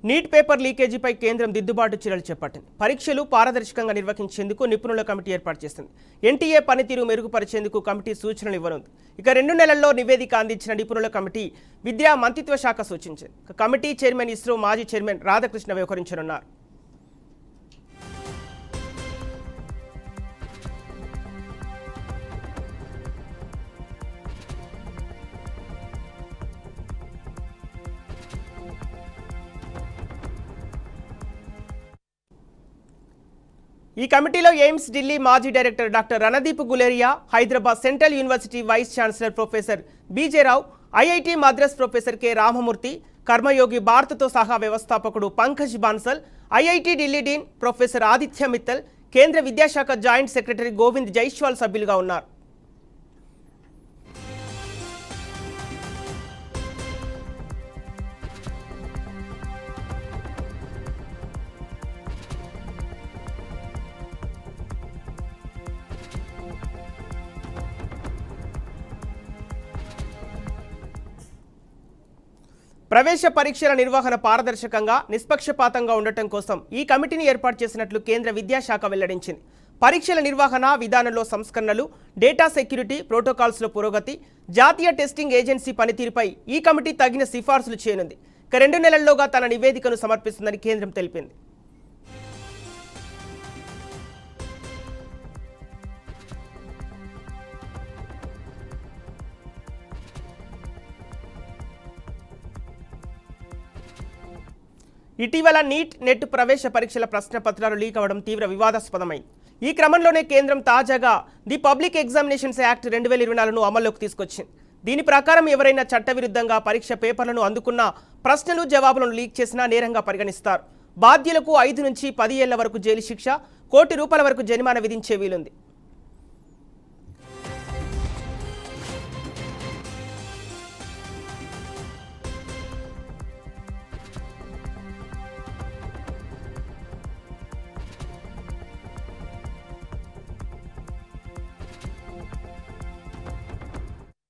Neat paper లీకేజీపై కేంద్రం దిద్దుబాటు చర్యలు చేపట్టింది. పరీక్షలు పారదర్శకంగా నిర్వహించేందుకు నిపుణుల కమిటీ ఏర్పాటు చేసింది. ఎన్టీఏ పనితీరు మెరుగుపరిచేందుకు కమిటీ సూచనలు ఇవ్వనుంది. ఇక 2 నెలల్లో నివేదిక అందించిన నిపుణుల కమిటీ విద్యా మంత్రిత్వ శాఖ సూచించింది. కమిటీ చైర్మన్ ఇస్రో మాజీ చైర్మన్ రాధాకృష్ణ వ్యవహరించనున్నారు. ఈ కమిటీలో ఎయిమ్స్ ఢిల్లీ మాజీ director doctor Randeep Guleria, Hyderabad central university vice chancellor professor B J Rao, IIT Madras professor K Ramamurthy, Karmayogi భారత్తో సహా వ్యవస్థాపకుడు Pankaj Bansal, IIT Delhi dean professor Aditya Mittal, కేంద్ర విద్యాశాఖ జాయింట్ సెక్రటరీ గోవింద్ జైస్వాల్ సభ్యులుగా ఉన్నారు. ప్రవేశ పరీక్షల నిర్వహణ పారదర్శకంగా, నిష్పక్షపాతంగా ఉండటం కోసం ఈ కమిటీని ఏర్పాటు చేసినట్లు కేంద్ర విద్యాశాఖ వెల్లడించింది. పరీక్షల నిర్వహణ విధానంలో సంస్కరణలు, డేటా సెక్యూరిటీ ప్రోటోకాల్స్లో పురోగతి, జాతీయ టెస్టింగ్ ఏజెన్సీ పనితీరుపై ఈ కమిటీ తగిన సిఫార్సులు చేయనుంది. 2 నెలల్లోగా తన నివేదికను సమర్పిస్తుందని కేంద్రం తెలిపింది. ఇటీవల నీట్, నెట్ ప్రవేశ పరీక్షల ప్రశ్నపత్రాలు లీక్ అవ్వడం తీవ్ర వివాదాస్పదమైంది. ఈ క్రమంలోనే కేంద్రం తాజాగా ది పబ్లిక్ ఎగ్జామినేషన్స్ యాక్ట్ 2024ను అమల్లోకి తీసుకొచ్చింది. దీని ప్రకారం ఎవరైనా చట్టవిరుద్ధంగా పరీక్ష పేపర్లను అందుకున్న ప్రశ్నలు, జవాబులను లీక్ చేసినా నేరంగా పరిగణిస్తారు. బాధ్యులకు 5 నుంచి 10 ఏళ్ల వరకు జైలు శిక్ష, ₹1 కోటి వరకు జరిమానా విధించే వీలుంది.